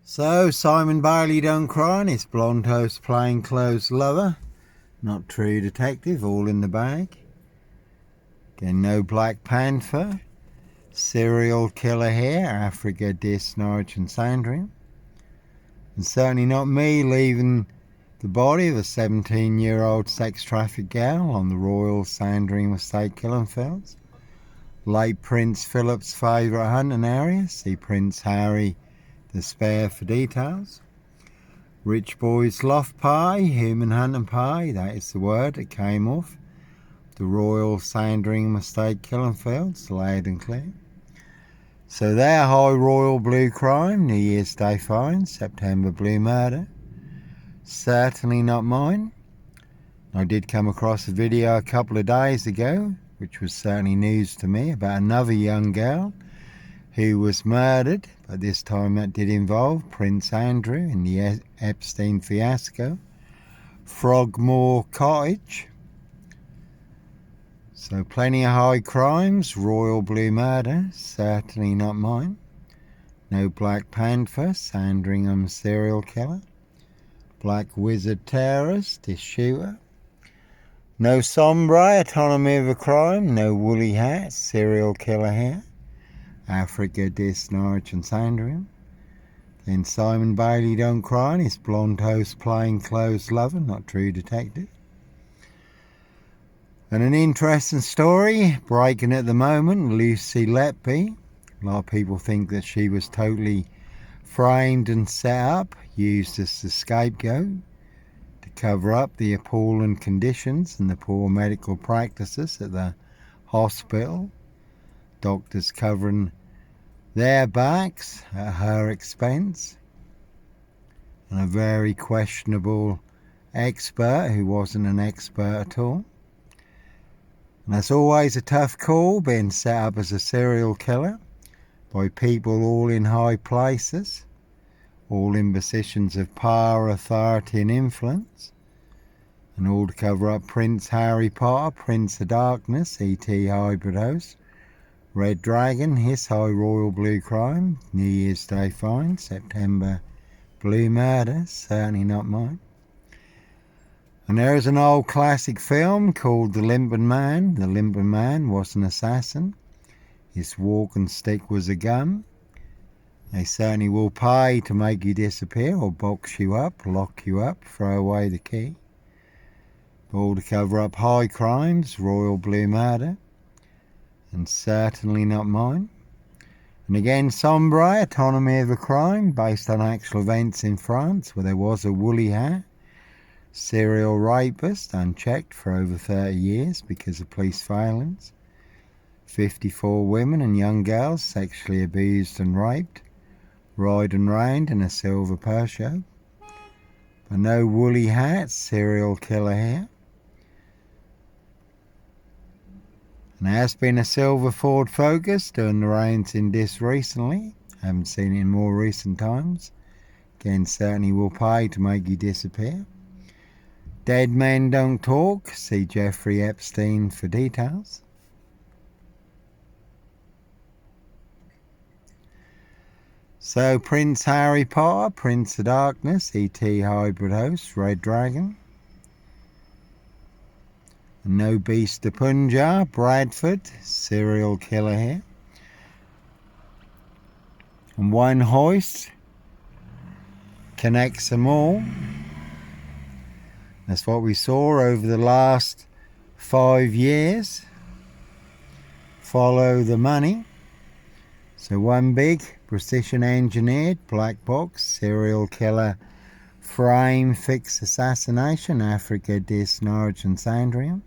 So, Simon Bailey don't cry and his blonde host plainclothes lover. Not true detective, all in the bag. Again, no Black Panther. Serial killer here, Africa, Diss, Norwich and Sandringham. And certainly not me leaving the body of a 17-year-old sex trafficked gal on the Royal Sandringham Estate killing fields. Late Prince Philip's favourite hunting area. See Prince Harry the Spare for details. Rich boys loft pie, human hunting pie, that is the word that came off the Royal Sandringham Estate killing fields, loud and clear. So there, high royal blue crime, New Year's Day fine, September blue murder. Certainly not mine. I did come across a video a couple of days ago, which was certainly news to me, about another young girl who was murdered, but this time that did involve Prince Andrew in the Epstein fiasco. Frogmore Cottage. So plenty of high crimes, royal blue murder, certainly not mine. No Black Panther, Sandringham serial killer. Black Wizard terrorist, his shooter. No Sombre, autonomy of a crime. No Woolly Hat, serial killer here. Africa, Diss, Norwich and Sandringham. Then Simon Bailey don't cry and his blonde host plainclothes lover, not true detective. And an interesting story, breaking at the moment, Lucy Letby. A lot of people think that she was totally framed and set up, used as the scapegoat to cover up the appalling conditions and the poor medical practices at the hospital. Doctors covering their backs at her expense. And a very questionable expert who wasn't an expert at all. And that's always a tough call, being set up as a serial killer by people all in high places, all in positions of power, authority and influence, and all to cover up Prince Harry Potter, Prince of Darkness, E.T. hybrid host, Red Dragon, his high royal blue crime, New Year's Day fine, September blue murder, certainly not mine. And there is an old classic film called The Limping Man. The Limping Man was an assassin. His walking stick was a gun. They certainly will pay to make you disappear or box you up, lock you up, throw away the key. All to cover up high crimes, royal blue murder. And certainly not mine. And again, Sombre, autonomy of a crime, based on actual events in France where there was a woolly hat. Serial rapist, unchecked for over 30 years because of police violence. 54 women and young girls sexually abused and raped, riding round in a silver Peugeot. But no woolly hat, serial killer here. And there has been a silver Ford Focus doing the rounds in this recently. Haven't seen it in more recent times. Again, certainly will pay to make you disappear. Dead men don't talk. See Jeffrey Epstein for details. So Prince Harry Potter, Prince of Darkness, E.T. hybrid host, Red Dragon. And no Beast of Punjab, Bradford, serial killer here. And one hoist connects them all. That's what we saw over the last 5 years. Follow the money. So one big precision engineered black box serial killer frame FIX Assassination, Africa, Diss, Norwich and Sandringham.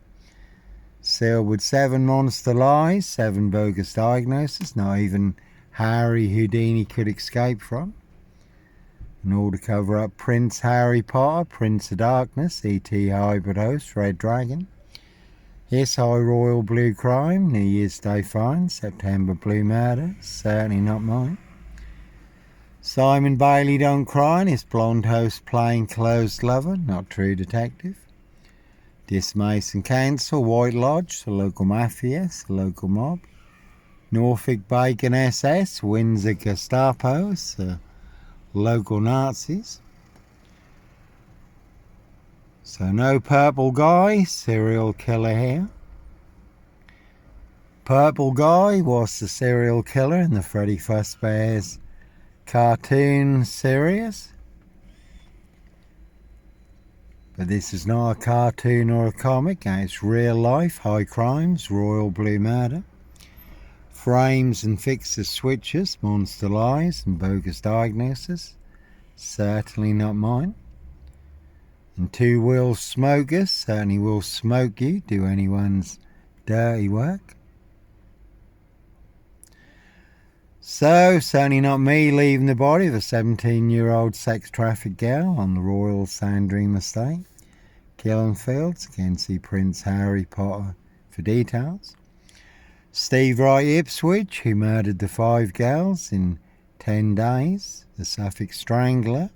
Sealed with 7 monster lies, 7 bogus diagnoses, not even Harry Houdini could escape from. In order to cover up Prince Harry Potter, Prince of Darkness, E.T. hybrid host, Red Dragon. His high royal blue crime, New Year's Day fine, September blue murder, certainly not mine. Simon Bailey don't cry and his blonde host plainclothes lover, not true detective. Diss Mason Council, White Lodge, the local mafia, the local mob. Norfolk Bacon SS, Windsor Gestapo, local Nazis. So no purple guy, serial killer here. Purple guy was the serial killer in the Freddy Fazbear's cartoon series. But this is not a cartoon or a comic, it's real life, high crimes, royal blue murder. Frames and fixes switches, monster lies and bogus diagnosis. Certainly not mine. And two-wheel smokers certainly will smoke you, do anyone's dirty work. So, certainly not me leaving the body of a 17-year-old sex trafficked girl on the Royal Sandringham estate, Killenfields. Again, see Prince Harry Potter for details. Steve Wright Ipswich, who murdered the 5 girls in 10 days, the Suffolk Strangler.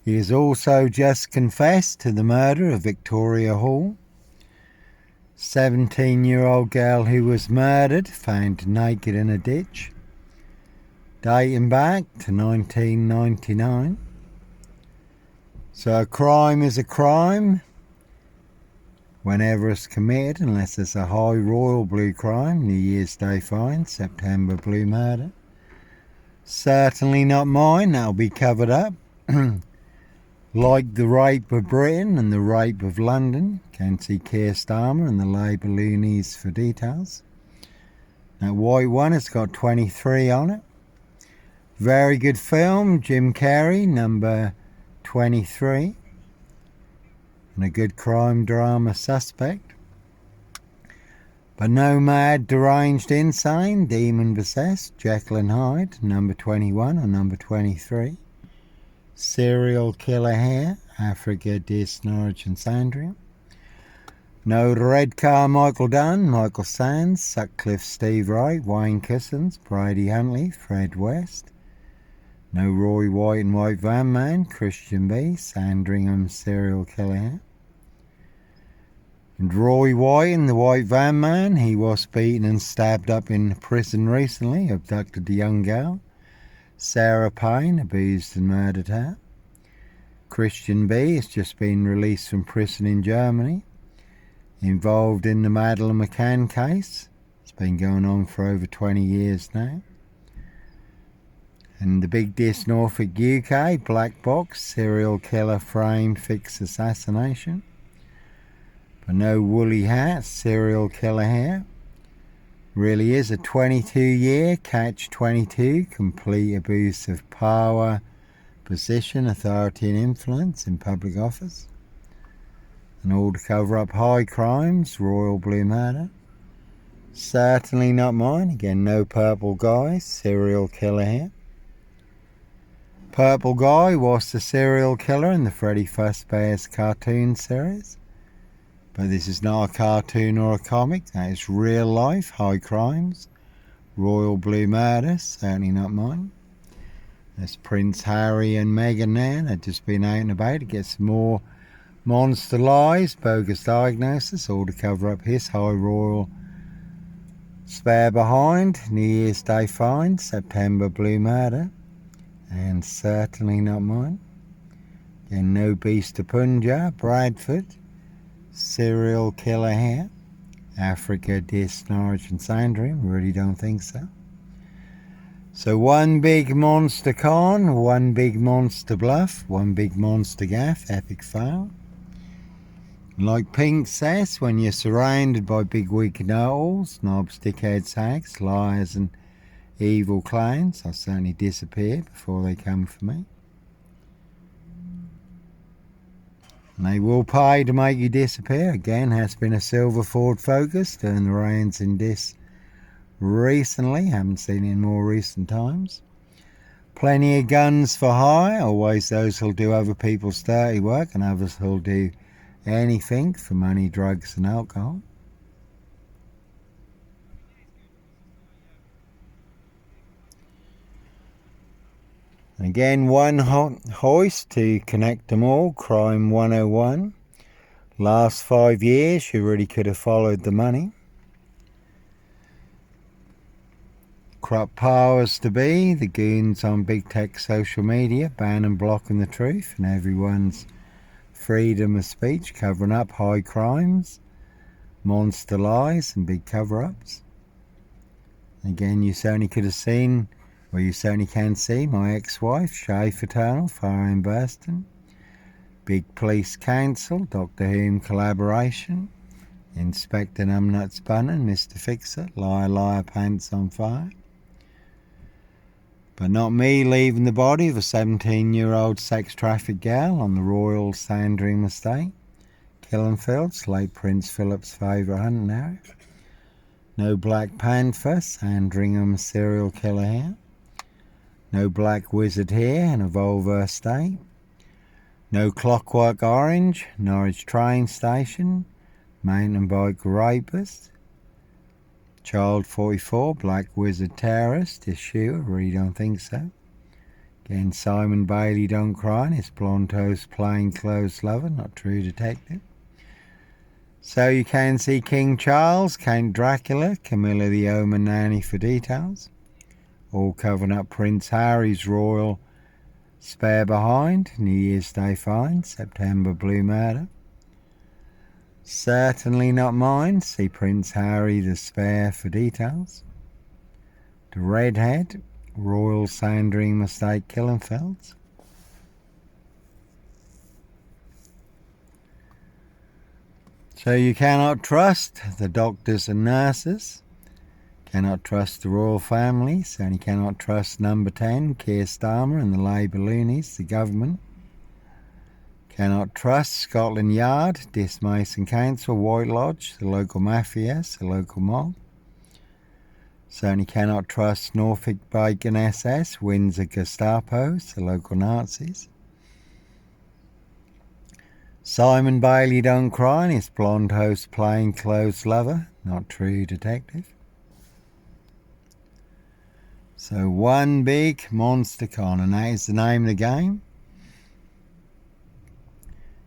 He has also just confessed to the murder of Victoria Hall. 17-year-old girl who was murdered, found naked in a ditch, dating back to 1999. So a crime is a crime whenever it's committed, unless it's a high royal blue crime, New Year's Day fine, September blue murder. Certainly not mine, that'll be covered up. Like the rape of Britain and the rape of London, can see Keir Starmer and the Labour loonies for details. That white one has got 23 on it. Very good film, Jim Carrey, number 23. And a good crime drama suspect. But no mad, deranged, insane, demon possessed, Jekyll and Hyde, number 21 or number 23. Serial killer here, Africa, Diss, Norwich and Sandringham. No red car, Michael Dunn, Michael Sands, Sutcliffe, Steve Wright, Wayne Cousins, Brady Huntley, Fred West. No Roy White and White Van Man, Christian B, Sandringham serial killer here. And Roy White and the White Van Man, he was beaten and stabbed up in prison recently, abducted a young girl. Sarah Payne abused and murdered her. Christian B has just been released from prison in Germany, involved in the Madeleine McCann case. It's been going on for over 20 years now. And the BIG Diss Norfolk UK, Black Box, serial killer framed FIX Assassination. But no woolly hat, serial killer here. Really is a 22-year catch-22, complete abuse of power, position, authority and influence in public office. And all to cover up high crimes, royal blue murder. Certainly not mine. Again, no purple guy, serial killer here. Purple guy was the serial killer in the Freddy Fazbear's cartoon series. But this is not a cartoon or a comic, that is real life, high crimes, royal blue murder, certainly not mine. There's Prince Harry and Meghan there, they've just been out and about to get some more monster lies, bogus diagnosis, all to cover up his high royal spare behind, New Year's Day fine, September blue murder, and certainly not mine. Again, no beast of Punjab, Bradford. Serial killer here, Africa, Diss, Norwich and Sandringham. Really don't think so. So one big monster con, one big monster bluff, one big monster gaff, epic fail. Like Pink says, when you're surrounded by big wig know-alls, knobs, dickheads, hags, liars and evil clowns, I'll certainly disappear before they come for me. And they will pay to make you disappear. Again, has been a silver Ford Focus doing the rounds in Diss recently. Haven't seen it in more recent times. Plenty of guns for hire. Always those who'll do other people's dirty work and others who'll do anything for money, drugs and alcohol. Again, one hoist to connect them all, Crime 101. Last 5 years, you really could have followed the money. Corrupt powers to be, the goons on big tech social media, ban and blocking the truth and everyone's freedom of speech, covering up high crimes, monster lies and big cover-ups. Again, you certainly could have seen, or you certainly can see, my ex-wife, Shay Fraternal, fire in Burston, big police council, Doctor Who collaboration, Inspector Numbnuts Bunnan, Mr. Fixer, liar, liar, pants on fire. But not me leaving the body of a 17-year-old sex trafficked gal on the Royal Sandringham estate, Killenfields, late Prince Philip's favourite hunting area. No Black Panther, Sandringham serial killer here. No Black Wizard here in a Volvo estate. No Clockwork Orange, Norwich train station, mountain bike rapist. Child 44, Black Wizard terrorist, issue, I really don't think so. Again, Simon Bailey don't cry, and his blonde toast plainclothes lover, not true detective. So you can see King Charles, Count Dracula, Camilla the Omen Nanny for details. All covering up Prince Harry's royal spare behind, New Year's Day find, September blue murder. Certainly not mine, see Prince Harry the spare for details. The redhead, Royal Sandringham estate, Killenfields. So you cannot trust the doctors and nurses, cannot trust the royal family, certainly cannot trust number 10, Keir Starmer and the Labour loonies, the government. Cannot trust Scotland Yard, Diss Mason Council, White Lodge, the local mafias, the local mob. Certainly cannot trust Norfolk BIG SS, Windsor Gestapos, the local Nazis. Simon Bailey don't cry and his blonde host plainclothes lover, not true detective. So one big monster con, and that is the name of the game.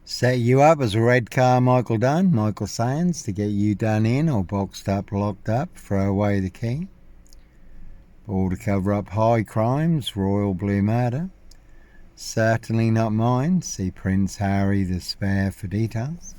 Set you up as a red car Michael Dunn, Michael Sands, to get you done in or boxed up, locked up, throw away the key. All to cover up high crimes, royal blue murder. Certainly not mine, see Prince Harry the spare for details.